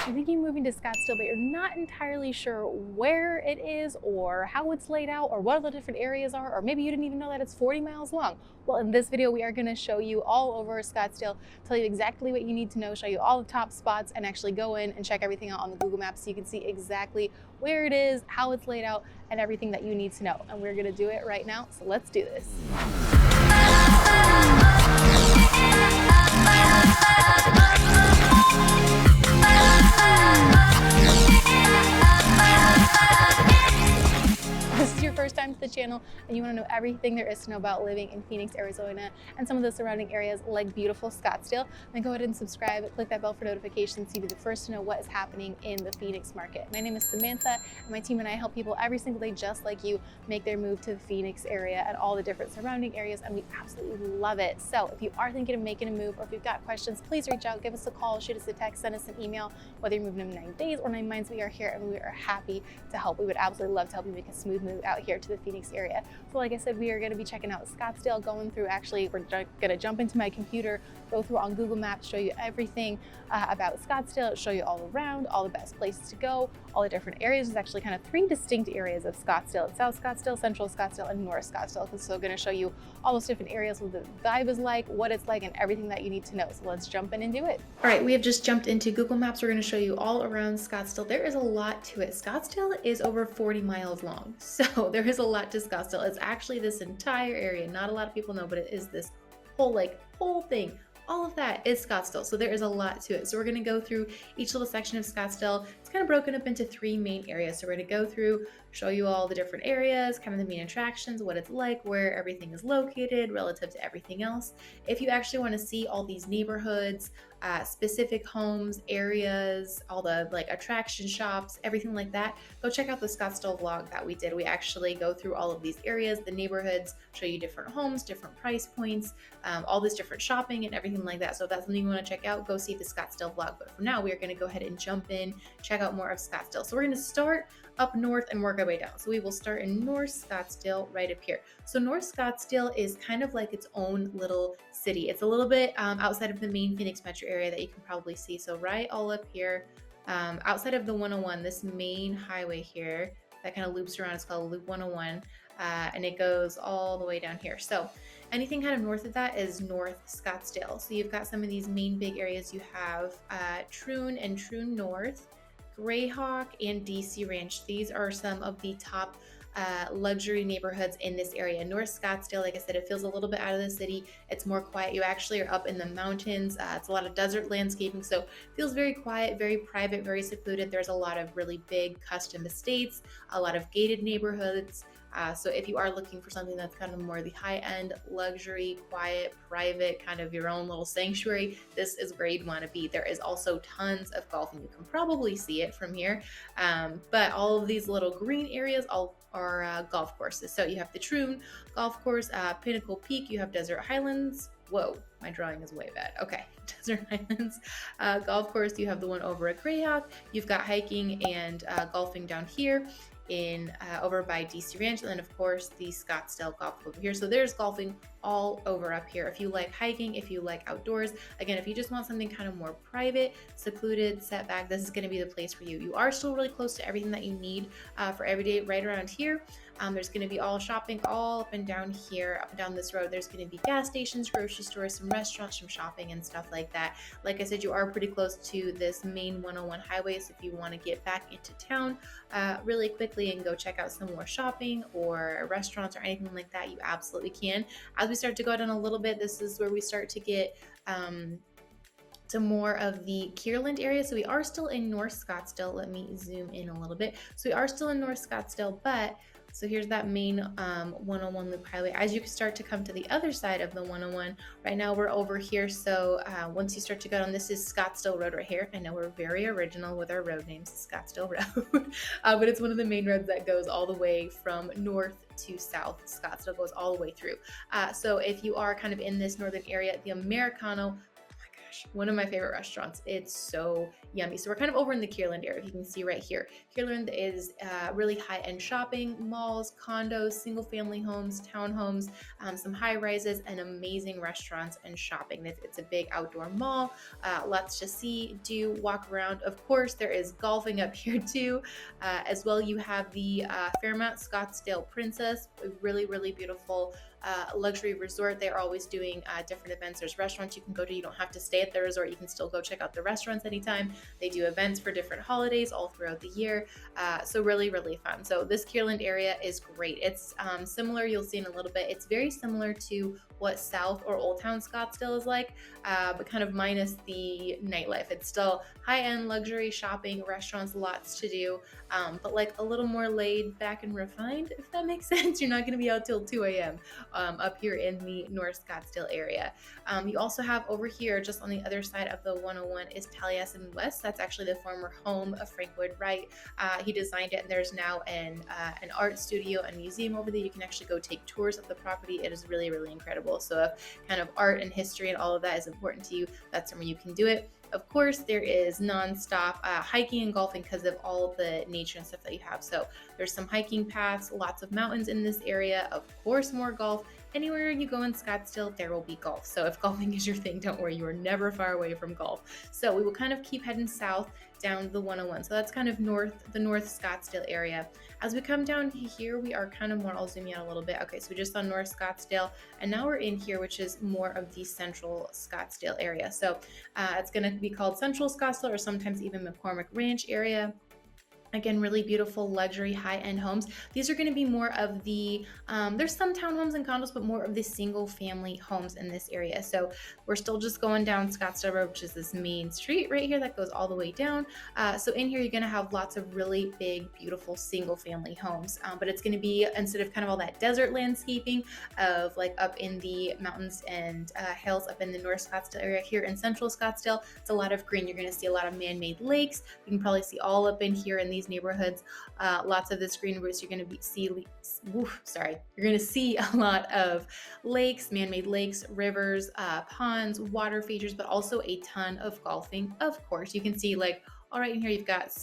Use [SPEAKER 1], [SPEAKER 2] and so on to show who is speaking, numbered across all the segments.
[SPEAKER 1] You're thinking of moving to Scottsdale, but you're not entirely sure where it is or how it's laid out or what the different areas are, or maybe you didn't even know that it's 40 miles long. Well, in this video, we are going to show you all over Scottsdale, tell you exactly what you need to know, show you all the top spots, and actually go in and check everything out on the Google Maps so you can see exactly where it is, how it's laid out, and everything that you need to know. And we're going to do it right now. So let's do this. This is your first time to the channel and you want to know everything there is to know about living in Phoenix, Arizona and some of the surrounding areas like beautiful Scottsdale, then go ahead and subscribe, click that bell for notifications so you be the first to know what is happening in the Phoenix market. My name is Samantha and my team and I help people every single day just like you make their move to the Phoenix area and all the different surrounding areas, and we absolutely love it. So if you are thinking of making a move or if you've got questions, please reach out, give us a call, shoot us a text, send us an email. Whether you're moving in 9 days or 9 months, we are here and we are happy to help. We would absolutely love to help you make a smooth move out here to the Phoenix area. So like I said, we are going to be checking out Scottsdale, going through, actually we're going to jump into my computer, go through on Google Maps, show you everything about Scottsdale, show you all around, all the best places to go, all the different areas. There's actually kind of 3 distinct areas of Scottsdale: South Scottsdale, Central Scottsdale, and North Scottsdale. So going to show you all those different areas, what the vibe is like, what it's like, and everything that you need to know. So let's jump in and do it. All right, we have just jumped into Google Maps. We're going to show you all around Scottsdale. There is a lot to it. Scottsdale is over 40 miles long, so there is a lot to Scottsdale. It's actually this entire area. Not a lot of people know, but it is this whole thing. All of that is Scottsdale, so there is a lot to it. So we're going to go through each little section of Scottsdale. It's kind of broken up into 3 main areas. So we're going to go through, show you all the different areas, kind of the main attractions, what it's like, where everything is located relative to everything else. If you actually want to see all these neighborhoods, specific homes, areas, all the attraction shops, everything like that, go check out the Scottsdale vlog that we did. We actually go through all of these areas, the neighborhoods, show you different homes, different price points, all this different shopping and everything like that. So if that's something you want to check out, go see the Scottsdale vlog. But for now, we are going to go ahead and jump in, check out more of Scottsdale. So we're going to start up north and work our way down. So we will start in North Scottsdale right up here. So North Scottsdale is kind of like its own little city. It's a little bit outside of the main Phoenix metro area that you can probably see. So right all up here, outside of the 101, this main highway here that kind of loops around, it's called Loop 101, and it goes all the way down here. So anything kind of north of that is North Scottsdale. So you've got some of these main big areas. You have Troon and Troon North, Greyhawk, and DC Ranch. These are some of the top luxury neighborhoods in this area. North Scottsdale, like I said, it feels a little bit out of the city. It's more quiet. You actually are up in the mountains. It's a lot of desert landscaping, so it feels very quiet, very private, very secluded. There's a lot of really big custom estates, a lot of gated neighborhoods. So if you are looking for something that's kind of more the high-end, luxury, quiet, private, kind of your own little sanctuary, this is where you'd want to be. There is also tons of golfing. You can probably see it from here, but all of these little green areas all are golf courses. So you have the Troon Golf Course, Pinnacle Peak, you have Desert Highlands. Whoa, my drawing is way bad. Okay, Desert Highlands Golf Course. You have the one over at Greyhawk. You've got hiking and golfing down here in over by DC Ranch, and then of course the Scottsdale Golf Club here. So there's golfing all over up here. If you like hiking, if you like outdoors, again, if you just want something kind of more private, secluded, set back, this is going to be the place for you. You are still really close to everything that you need for every day right around here. There's going to be all shopping all up and down here, up and down this road. There's going to be gas stations, grocery stores, some restaurants, some shopping and stuff like that. Like I said, you are pretty close to this main 101 highway, so if you want to get back into town really quickly and go check out some more shopping or restaurants or anything like that, you absolutely can. As we start to go down a little bit, this is where we start to get to more of the Kierland area. So we are still in North Scottsdale. Let me zoom in a little bit. So we are still in North Scottsdale, but so here's that main 101 loop highway. As you start to come to the other side of the 101, right now we're over here. So once you start to go down, this is Scottsdale Road right here. I know we're very original with our road names, Scottsdale Road, but it's one of the main roads that goes all the way from north to south. Scottsdale goes all the way through. So if you are kind of in this northern area, the Americano, gosh, one of my favorite restaurants. It's so yummy. So we're kind of over in the Kierland area. If you can see right here, Kierland is really high-end shopping, malls, condos, single-family homes, townhomes, some high-rises, and amazing restaurants and shopping. It's a big outdoor mall, lots to see, do, walk around. Of course, there is golfing up here too. As well, you have the Fairmont Scottsdale Princess, a really, really beautiful luxury resort. They're always doing different events. There's restaurants you can go to. You don't have to stay at the resort. You can still go check out the restaurants anytime. They do events for different holidays all throughout the year. So really, really fun. So this Kierland area is great. It's similar, you'll see in a little bit. It's very similar to what South or Old Town Scottsdale is like, but kind of minus the nightlife. It's still high-end luxury shopping, restaurants, lots to do, but like a little more laid back and refined, if that makes sense. You're not going to be out till 2 a.m. Up here in the North Scottsdale area. You also have over here, just on the other side of the 101, is Taliesin West. That's actually the former home of Frank Lloyd Wright. He designed it, and there's now an art studio and museum over there. You can actually go take tours of the property. It is really, really incredible. So if kind of art and history and all of that is important to you, that's somewhere you can do it. Of course, there is nonstop hiking and golfing because of all of the nature and stuff that you have. So there's some hiking paths, lots of mountains in this area. Of course, more golf. Anywhere you go in Scottsdale, there will be golf. So if golfing is your thing, don't worry, you are never far away from golf. So we will kind of keep heading south down the 101. So that's kind of the North Scottsdale area. As we come down here, we are kind of more, I'll zoom you out a little bit. Okay, so we just saw North Scottsdale, and now we're in here, which is more of the Central Scottsdale area. So it's going to be called Central Scottsdale, or sometimes even McCormick Ranch area. Again, really beautiful luxury high-end homes. These are going to be more of the, there's some townhomes and condos, but more of the single family homes in this area. So we're still just going down Scottsdale Road, which is this main street right here that goes all the way down. So in here, you're going to have lots of really big, beautiful single family homes. But it's going to be, instead of kind of all that desert landscaping of like up in the mountains and hills up in the North Scottsdale area, here in Central Scottsdale, it's a lot of green. You're going to see a lot of man-made lakes. You can probably see all up in here in these neighborhoods, lots of this green roofs. You're going to you're going to see a lot of lakes, man-made lakes, rivers, ponds, water features, but also a ton of golfing. Of course, you can see like all right in here, you've got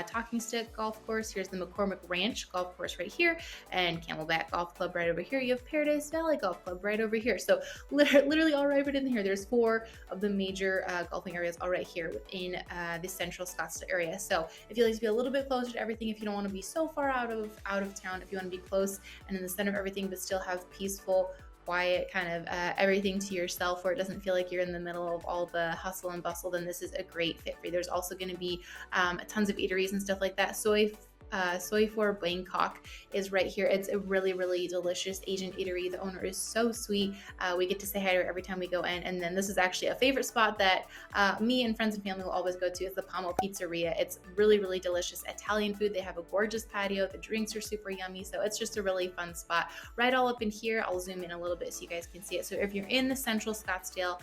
[SPEAKER 1] Talking Stick Golf Course. Here's the McCormick Ranch Golf Course right here, and Camelback Golf Club right over here. You have Paradise Valley Golf Club right over here. So literally all right in here. There's 4 of the major golfing areas all right here within the Central Scottsdale area. So if you like to be a little bit closer to everything, if you don't want to be so far out of town, if you want to be close and in the center of everything, but still have peaceful, quiet, kind of everything to yourself, where it doesn't feel like you're in the middle of all the hustle and bustle, then this is a great fit for you. There's also going to be tons of eateries and stuff like that. Soy for Bangkok is right here. It's a really, really delicious Asian eatery. The owner is so sweet. We get to say hi to her every time we go in. And then this is actually a favorite spot that me and friends and family will always go to, is the Pomo Pizzeria. It's really, really delicious Italian food. They have a gorgeous patio. The drinks are super yummy. So it's just a really fun spot. Right all up in here, I'll zoom in a little bit so you guys can see it. So if you're in the Central Scottsdale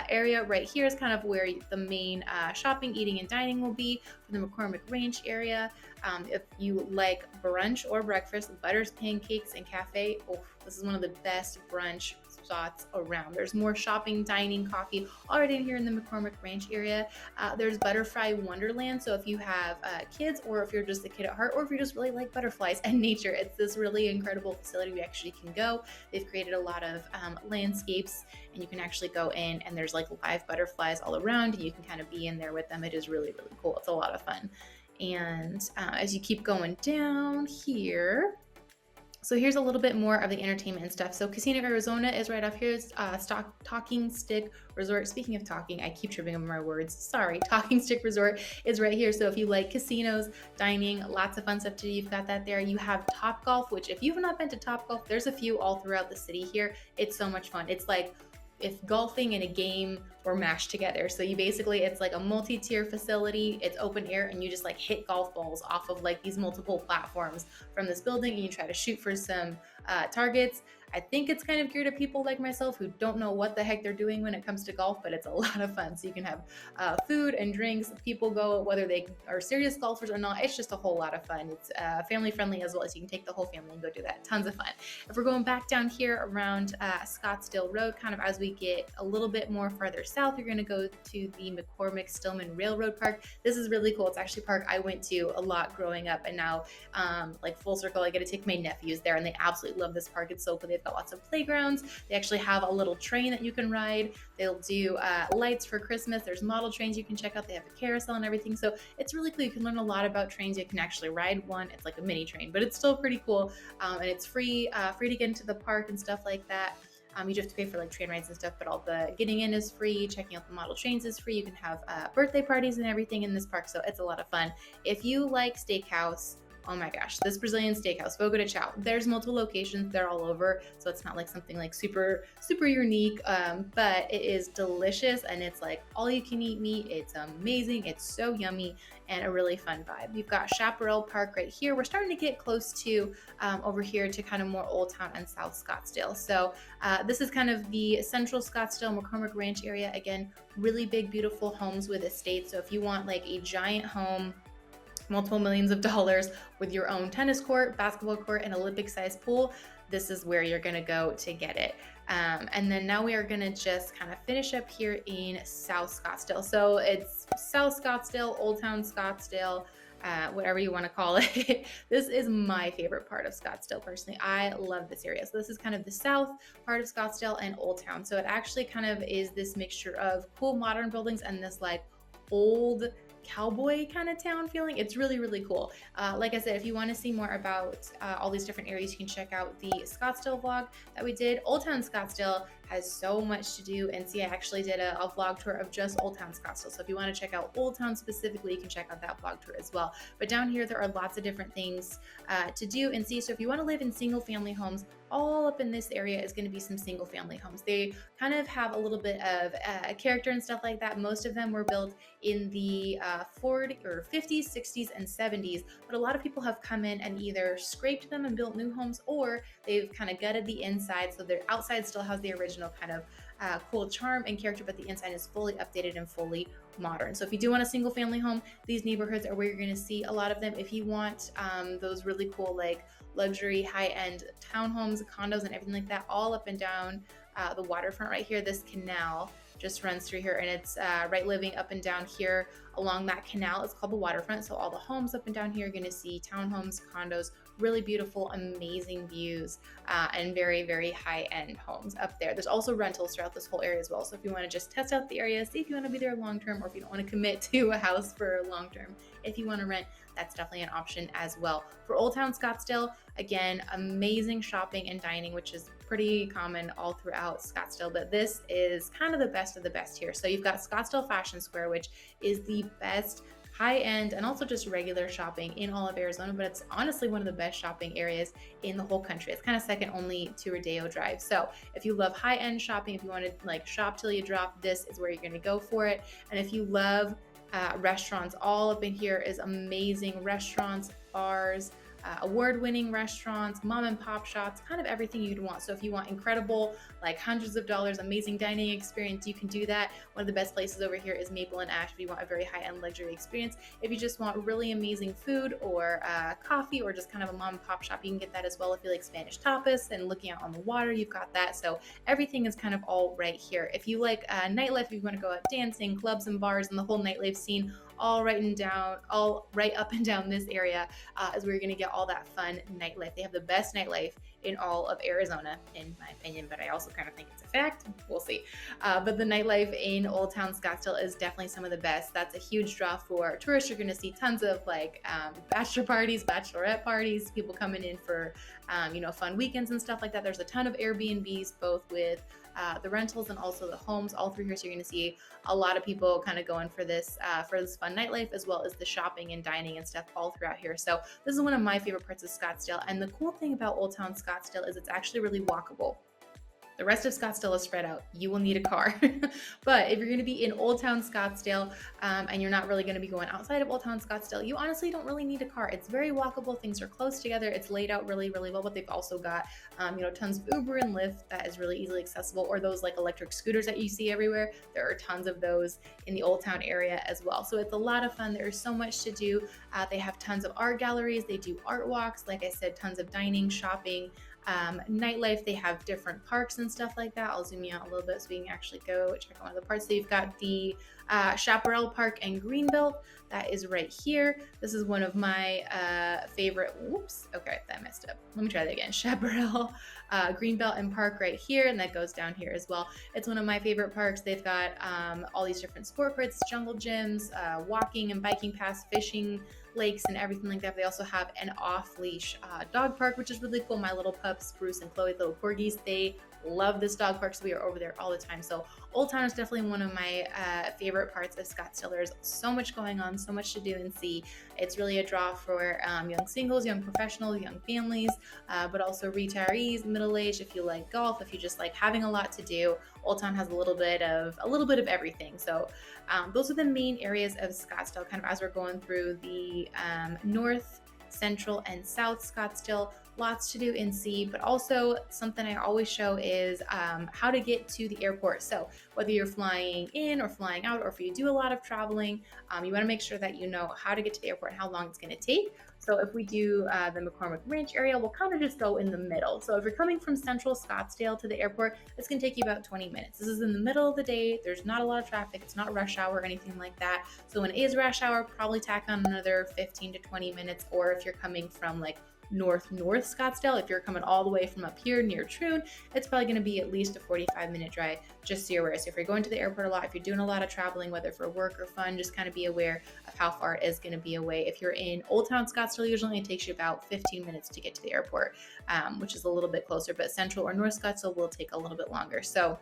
[SPEAKER 1] area, right here is kind of where the main shopping, eating, and dining will be for the McCormick Ranch area. If you like brunch or breakfast, Butters Pancakes and Cafe, this is one of the best brunch spots around. There's more shopping, dining, coffee already in here in the McCormick Ranch area. There's Butterfly Wonderland. So if you have kids, or if you're just a kid at heart, or if you just really like butterflies and nature, it's this really incredible facility we actually can go. They've created a lot of landscapes, and you can actually go in, and there's like live butterflies all around, and you can kind of be in there with them. It is really, really cool. It's a lot of fun. And as you keep going down here, so here's a little bit more of the entertainment and stuff. So Casino Arizona is right up here. It's Talking Stick Resort. Speaking of talking, I keep tripping over my words. Sorry. Talking Stick Resort is right here. So if you like casinos, dining, lots of fun stuff to do, you've got that there. You have Top Golf, which if you've not been to Top Golf, there's a few all throughout the city here. It's so much fun. It's like if golfing and a game were mashed together. So you basically, it's like a multi-tier facility, it's open air, and you just like hit golf balls off of like these multiple platforms from this building, and you try to shoot for some targets. I think it's kind of geared to people like myself who don't know what the heck they're doing when it comes to golf, but it's a lot of fun. So you can have food and drinks. People go, whether they are serious golfers or not, it's just a whole lot of fun. It's family friendly as well, so you can take the whole family and go do that. Tons of fun. If we're going back down here around Scottsdale Road, kind of as we get a little bit more farther south, you're going to go to the McCormick-Stillman Railroad Park. This is really cool. It's actually a park I went to a lot growing up, and now like full circle, I get to take my nephews there, and they absolutely love this park. It's so cool. They've got lots of playgrounds. They actually have a little train that you can ride. They'll do lights for Christmas. There's model trains you can check out. They have a carousel and everything. So it's really cool. You can learn a lot about trains. You can actually ride one. It's like a mini train, but it's still pretty cool. And it's free to get into the park and stuff like that. You do have to pay for like train rides and stuff, but all the getting in is free. Checking out the model trains is free. You can have birthday parties and everything in this park. So it's a lot of fun. If you like steakhouse, oh my gosh, this Brazilian steakhouse, Fogo de Chao. There's multiple locations. They're all over. So it's not like something like super unique, but it is delicious. And it's like all you can eat meat. It's amazing. It's so yummy and a really fun vibe. We've got Chaparral Park right here. We're starting to get close to over here to kind of more Old Town and South Scottsdale. So this is kind of the central Scottsdale McCormick Ranch area. Again, really big, beautiful homes with estates. So if you want like a giant home, multiple millions of dollars with your own tennis court, basketball court, and Olympic-sized pool, this is where you're gonna go to get it. And then now we are gonna just kind of finish up here in South Scottsdale. So it's South Scottsdale, Old Town Scottsdale, whatever you want to call it. This is my favorite part of Scottsdale personally. I love this area. So this is kind of the south part of Scottsdale and Old Town. So it actually kind of is this mixture of cool modern buildings and this like old cowboy kind of town feeling. It's really cool. Like I said, if you want to see more about all these different areas, you can check out the Scottsdale vlog that we did. Old Town Scottsdale has so much to do, and see, I actually did a vlog tour of just Old Town Scottsdale. So if you want to check out Old Town specifically, you can check out that vlog tour as well. But down here, there are lots of different things to do and see. So if you want to live in single family homes, all up in this area is going to be some single family homes. They kind of have a little bit of character and stuff like that. Most of them were built in the 40s or 50s, 60s, and 70s, but a lot of people have come in and either scraped them and built new homes, or they've kind of gutted the inside, so their outside still has the original kind of cool charm and character, but the inside is fully updated and fully modern. So if you do want a single family home, these neighborhoods are where you're going to see a lot of them. If you want those really cool like luxury high-end townhomes, condos, and everything like that, all up and down the waterfront right here, this canal just runs through here, and it's right living up and down here along that canal. It's called the waterfront. So all the homes up and down here, you're going to see townhomes, condos, really beautiful, amazing views, and very high-end homes up there. There's also rentals throughout this whole area as well. So if you want to just test out the area, see if you want to be there long-term, or if you don't want to commit to a house for long-term, if you want to rent, that's definitely an option as well. For Old Town Scottsdale, again, amazing shopping and dining, which is pretty common all throughout Scottsdale, but this is kind of the best of the best here. So you've got Scottsdale Fashion Square, which is the best high-end and also just regular shopping in all of Arizona, but it's honestly one of the best shopping areas in the whole country. It's kind of second only to Rodeo Drive. So if you love high-end shopping, if you want to like shop till you drop, this is where you're going to go for it. And if you love restaurants, all up in here is amazing restaurants, bars, award-winning restaurants, mom and pop shops, kind of everything you'd want. So if you want incredible, like hundreds of dollars, amazing dining experience, you can do that. One of the best places over here is Maple and Ash if you want a very high-end luxury experience. If you just want really amazing food or coffee or just kind of a mom and pop shop, you can get that as well. If you like Spanish tapas and looking out on the water, you've got that. So everything is kind of all right here. If you like nightlife, if you want to go out dancing, clubs and bars, and the whole nightlife scene, all right up and down this area is where you're going to get all that fun nightlife. They have the best nightlife in all of Arizona, in my opinion, but I also kind of think it's a fact. We'll see. But the nightlife in Old Town Scottsdale is definitely some of the best. That's a huge draw for tourists. You're going to see tons of like bachelor parties, bachelorette parties, people coming in for fun weekends and stuff like that. There's a ton of Airbnbs, both with the rentals and also the homes all through here. So you're going to see a lot of people kind of going for this fun nightlife, as well as the shopping and dining and stuff all throughout here. So this is one of my favorite parts of Scottsdale. And the cool thing about Old Town Scottsdale is it's actually really walkable. The rest of Scottsdale is spread out. You will need a car. But if you're going to be in Old Town Scottsdale and you're not really going to be going outside of Old Town Scottsdale, you honestly don't really need a car. It's very walkable. Things are close together. It's laid out really well, but they've also got tons of Uber and Lyft that is really easily accessible, or those like electric scooters that you see everywhere. There are tons of those in the Old Town area as well. So it's a lot of fun. There's so much to do. They have tons of art galleries. They do art walks. Like I said, tons of dining, shopping, nightlife. They have different parks and stuff like that. I'll zoom you out a little bit so we can actually go check out one of the parks. So you've got the Chaparral Park and Greenbelt. That is right here. This is one of my favorite. Whoops. Okay, that messed up. Let me try that again. Chaparral, Greenbelt and Park right here, and that goes down here as well. It's one of my favorite parks. They've got all these different sport courts, jungle gyms, walking and biking paths, fishing, lakes, and everything like that. They also have an off-leash dog park, which is really cool. My little pups, Bruce and Chloe, little corgis, they love this dog park, so we are over there all the time. So Old Town is definitely one of my favorite parts of Scottsdale. There's so much going on, so much to do and see. It's really a draw for young singles, young professionals, young families, but also retirees, middle-aged. If you like golf, if you just like having a lot to do, Old Town has a little bit of everything. So those are the main areas of Scottsdale, kind of as we're going through the north, central, and south Scottsdale. Lots to do and see, but also something I always show is how to get to the airport. So whether you're flying in or flying out, or if you do a lot of traveling, you want to make sure that you know how to get to the airport and how long it's going to take. So if we do the McCormick Ranch area, we'll kind of just go in the middle. So if you're coming from central Scottsdale to the airport, it's going to take you about 20 minutes. This is in the middle of the day. There's not a lot of traffic. It's not rush hour or anything like that. So when it is rush hour, probably tack on another 15 to 20 minutes. Or if you're coming from like north Scottsdale, if you're coming all the way from up here near Troon, it's probably going to be at least a 45-minute drive, just so you're aware. So if you're going to the airport a lot, if you're doing a lot of traveling, whether for work or fun, just kind of be aware of how far it is going to be away. If you're in Old Town Scottsdale, usually it takes you about 15 minutes to get to the airport, which is a little bit closer, but Central or North Scottsdale will take a little bit longer. So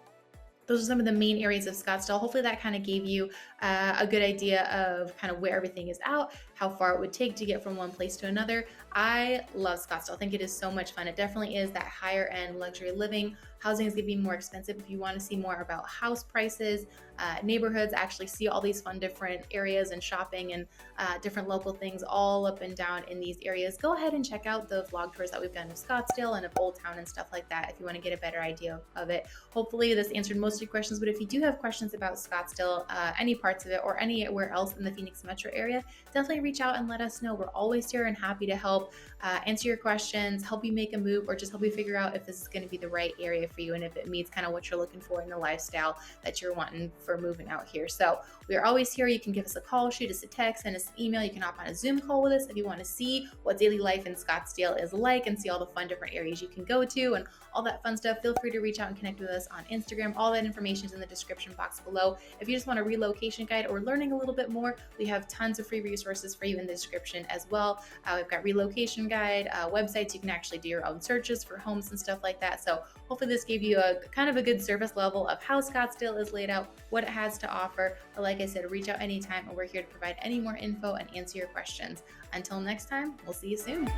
[SPEAKER 1] those are some of the main areas of Scottsdale. Hopefully that kind of gave you a good idea of kind of where everything is out, how far it would take to get from one place to another. I love Scottsdale. I think it is so much fun. It definitely is that higher end luxury living. Housing is going to be more expensive. If you want to see more about house prices, neighborhoods, actually see all these fun different areas and shopping and different local things all up and down in these areas, go ahead and check out the vlog tours that we've done of Scottsdale and of Old Town and stuff like that if you want to get a better idea of it. Hopefully this answered most of your questions, but if you do have questions about Scottsdale, any parts of it or anywhere else in the Phoenix metro area, definitely reach out and let us know. We're always here and happy to help answer your questions, help you make a move, or just help you figure out if this is going to be the right area for you and if it meets kind of what you're looking for in the lifestyle that you're wanting for moving out here. So we are always here. You can give us a call, shoot us a text, send us an email. You can hop on a Zoom call with us if you want to see what daily life in Scottsdale is like and see all the fun different areas you can go to and all that fun stuff. Feel free to reach out and connect with us on Instagram. All that information is in the description box below. If you just want a relocation guide or learning a little bit more, we have tons of free resources for you in the description as well. We've got relocation guide, websites. You can actually do your own searches for homes and stuff like that. So hopefully this gave you a kind of a good service level of how Scottsdale is laid out, what it has to offer. But like I said, reach out anytime and we're here to provide any more info and answer your questions. Until next time, we'll see you soon.